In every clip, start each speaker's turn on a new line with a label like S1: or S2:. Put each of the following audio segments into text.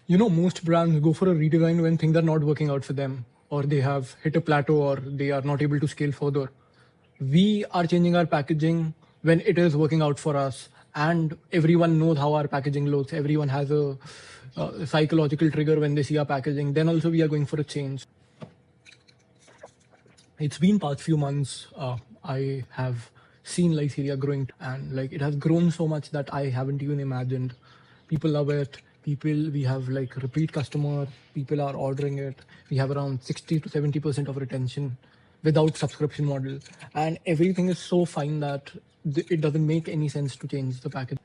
S1: Most brands go for a redesign when things are not working out for them, or they have hit a plateau, or they are not able to scale further. We are changing our packaging when it is working out for us, and everyone knows how our packaging looks. Everyone has a psychological trigger when they see our packaging. Then also we are going for a change. It's been past few months. I have seen Liceria growing, and like it has grown so much that I haven't even imagined. People love it. We have like repeat customer. People are ordering it. We have around 60 to 70% of retention without subscription model, and everything is so fine that it doesn't make any sense to change the package.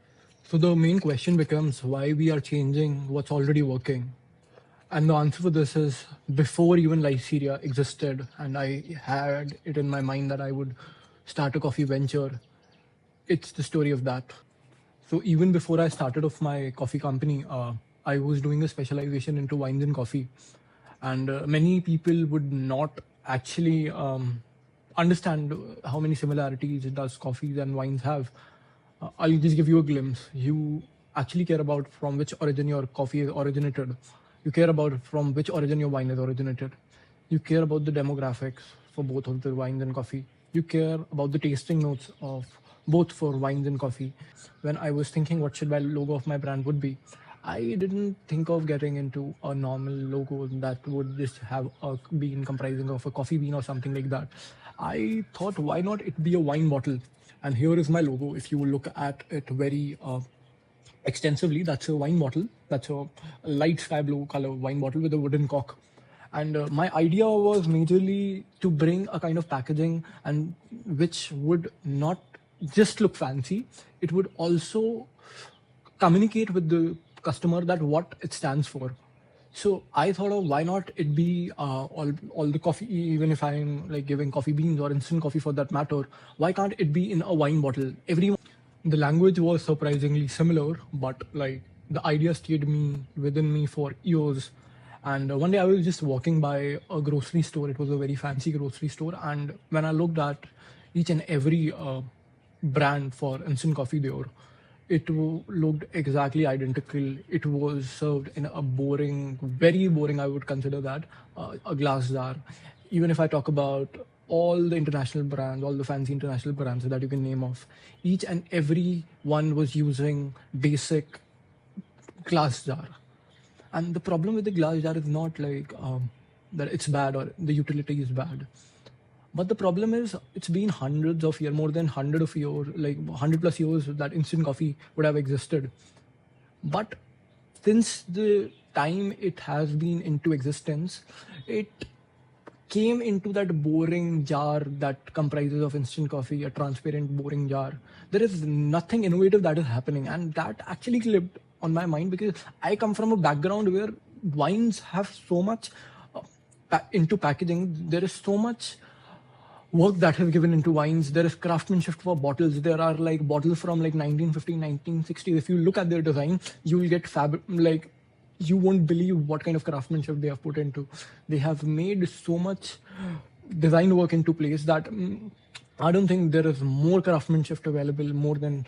S1: So the main question becomes why we are changing what's already working. And the answer for this is before even Liceria existed, and I had it in my mind that I would start a coffee venture, it's the story of that. So even before I started off my coffee company, I was doing a specialization into wines and coffee. And many people would not actually understand how many similarities does coffees and wines have. I'll just give you a glimpse. You actually care about from which origin your coffee is originated. You care about from which origin your wine is originated. You care about the demographics for both of the wines and coffee. You care about the tasting notes of both for wines and coffee. When I was thinking what should my logo of my brand would be, I didn't think of getting into a normal logo that would just have a bean comprising of a coffee bean or something like that. I thought, why not it be a wine bottle? And here is my logo. If you look at it very extensively, that's a wine bottle. That's a light sky blue color wine bottle with a wooden cork. And my idea was majorly to bring a kind of packaging and which would not just look fancy, it would also communicate with the customer that what it stands for. So I thought of why not it be all the coffee, even if I'm like giving coffee beans or instant coffee for that matter, why can't it be in a wine bottle? The language was surprisingly similar, but like the idea stayed within me for years. And one day I was just walking by a grocery store. It was a very fancy grocery store, and when I looked at each and every brand for instant coffee there, it looked exactly identical. It was served in a boring, very boring, I would consider that, a glass jar. Even if I talk about all the international brands, all the fancy international brands that you can name off, each and every one was using basic glass jar. And the problem with the glass jar is not like that it's bad or the utility is bad. But the problem is it's been hundreds of years, more than 100 of years, like 100 plus years that instant coffee would have existed. But since the time it has been into existence, it came into that boring jar that comprises of instant coffee, a transparent boring jar. There is nothing innovative that is happening, and that actually clicked on my mind because I come from a background where wines have so much into packaging. There is so much work that has given into wines. There is craftsmanship for bottles. There are like bottles from like 1950, 1960. If you look at their design, you will get like you won't believe what kind of craftsmanship they have put into. They have made so much design work into place that I don't think there is more craftsmanship available more than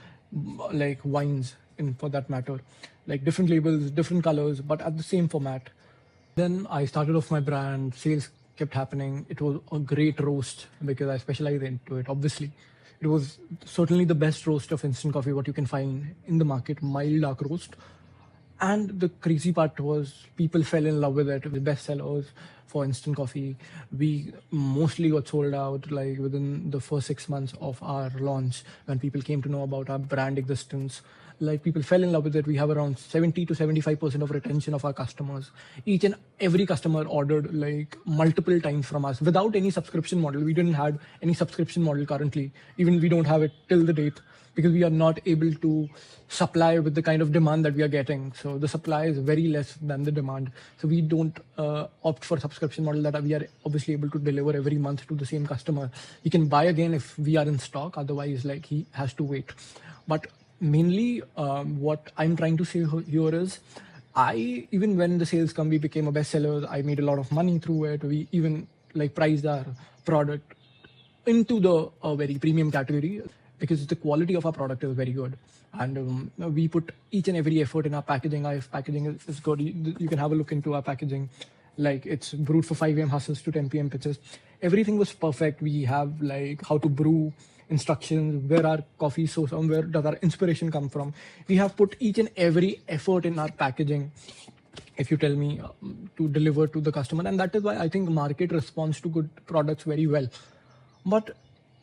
S1: like wines in for that matter. Like different labels, different colors, but at the same format. Then I started off my brand, sales kept happening. It was a great roast because I specialize into it. Obviously, it was certainly the best roast of instant coffee what you can find in the market, mild dark roast. And the crazy part was people fell in love with it. The best sellers for instant coffee. We mostly got sold out like within the first 6 months of our launch when people came to know about our brand existence. Like people fell in love with it. We have around 70 to 75% of retention of our customers. Each and every customer ordered like multiple times from us without any subscription model. We didn't have any subscription model currently. Even we don't have it till the date because we are not able to supply with the kind of demand that we are getting. So the supply is very less than the demand. So we don't opt for subscription model that we are obviously able to deliver every month to the same customer. He can buy again if we are in stock. Otherwise, like he has to wait. But mainly what I'm trying to say here is even when the sales come, we became a bestseller. I made a lot of money through it. We even like priced our product into the very premium category. because the quality of our product is very good. And we put each and every effort in our packaging. Our packaging is good. You can have a look into our packaging. Like it's brewed for 5 a.m. hustles to 10 p.m. pitches. Everything was perfect. We have like how to brew instructions, where our coffee source, from where does our inspiration come from. We have put each and every effort in our packaging, if you tell me, to deliver to the customer. And that is why I think market responds to good products very well. But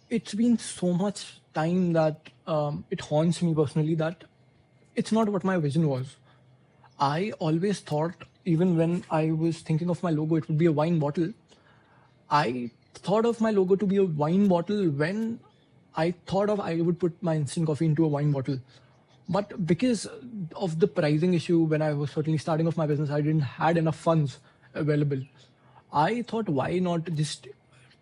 S1: it's been so much time that it haunts me personally that it's not what my vision was. I always thought, even when I was thinking of my logo, it would be a wine bottle. I thought of my logo to be a wine bottle when I thought of I would put my instant coffee into a wine bottle. But because of the pricing issue, when I was certainly starting off my business, I didn't had enough funds available. I thought, why not just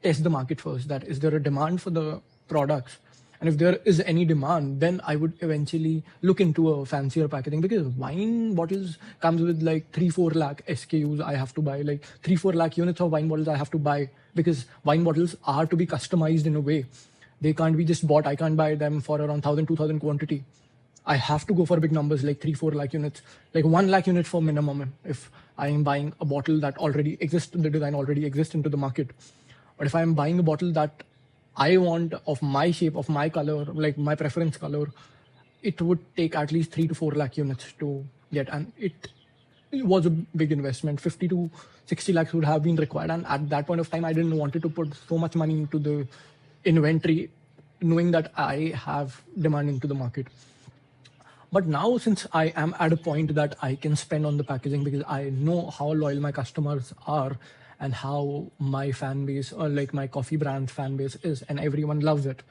S1: test the market first? That is there a demand for the products? And if there is any demand, then I would eventually look into a fancier packaging, because wine bottles comes with like 3-4 lakh SKUs I have to buy, like 3-4 lakh units of wine bottles I have to buy, because wine bottles are to be customized in a way. They can't be just bought. I can't buy them for around 1,000-2,000 quantity. I have to go for big numbers like 3-4 lakh units, like 1 lakh unit for minimum if I am buying a bottle that already exists, the design already exists into the market. But if I am buying a bottle that I want of my shape, of my color, like my preference color, it would take at least 3-4 lakh units to get. And it was a big investment. 50 to 60 lakhs would have been required. And at that point of time, I didn't want to put so much money into the inventory, knowing that I have demand into the market. But now, since I am at a point that I can spend on the packaging, because I know how loyal my customers are and how my fan base, or like my coffee brand fan base is, and everyone loves it.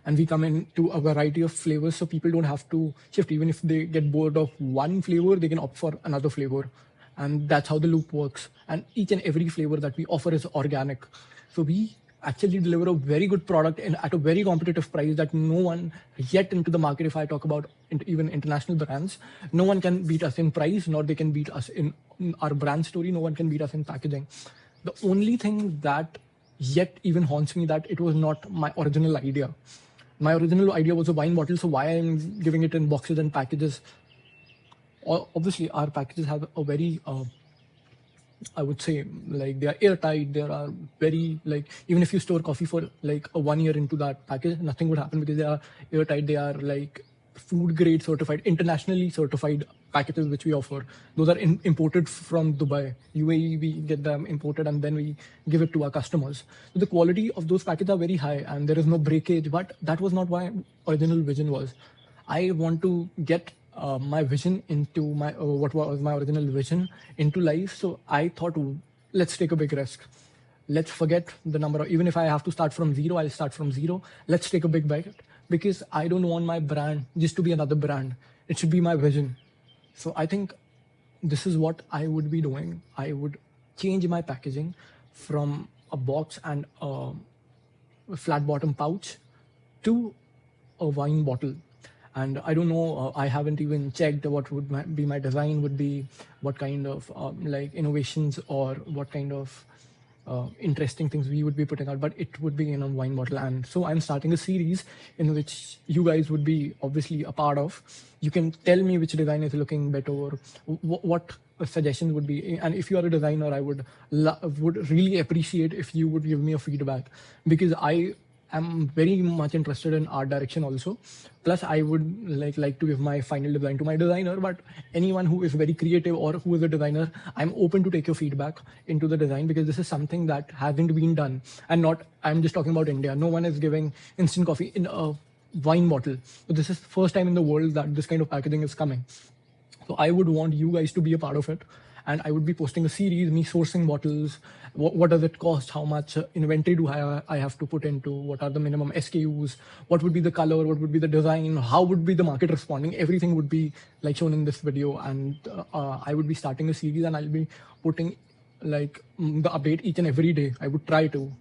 S1: And we come into a variety of flavors, so people don't have to shift. Even if they get bored of one flavor, they can opt for another flavor. And that's how the loop works. And each and every flavor that we offer is organic. So we actually deliver a very good product at a very competitive price that no one yet into the market, if I talk about even international brands, no one can beat us in price, nor they can beat us in our brand story. No one can beat us in packaging. The only thing that yet even haunts me, that it was not my original idea. My original idea was a wine bottle, so why I'm giving it in boxes and packages? Obviously, our packages have a very I would say, like, they are airtight. They are very, like, even if you store coffee for like a 1 year into that package, nothing would happen, because they are airtight. They are like food grade certified, internationally certified packages which we offer. Those are imported from Dubai, UAE. We get them imported and then we give it to our customers. So the quality of those packages are very high and there is no breakage. But that was not my original vision was. I want to get my vision into my what was my original vision into life. So I thought, let's take a big risk. Let's forget the number. Even if I have to start from zero, I'll start from zero. Let's take a big bet, because I don't want my brand just to be another brand. It should be my vision. So I think this is what I would be doing. I would change my packaging from a box and a flat bottom pouch to a wine bottle. And I don't know, I haven't even checked what would be my design would be, what kind of like innovations or what kind of interesting things we would be putting out, but it would be in a wine bottle. And so I'm starting a series in which you guys would be obviously a part of. You can tell me which design is looking better, or what suggestions would be. And if you are a designer, I would really appreciate if you would give me a feedback, because I'm very much interested in art direction also. Plus, I would like to give my final design to my designer. But anyone who is very creative or who is a designer, I'm open to take your feedback into the design, because this is something that hasn't been done. And not, I'm just talking about India. No one is giving instant coffee in a wine bottle. So this is the first time in the world that this kind of packaging is coming. So I would want you guys to be a part of it. And I would be posting a series, me sourcing bottles. What does it cost? How much inventory do I have to put into? What are the minimum SKUs? What would be the color? What would be the design? How would be the market responding? Everything would be like shown in this video. And I would be starting a series, and I'll be putting like the update each and every day. I would try to.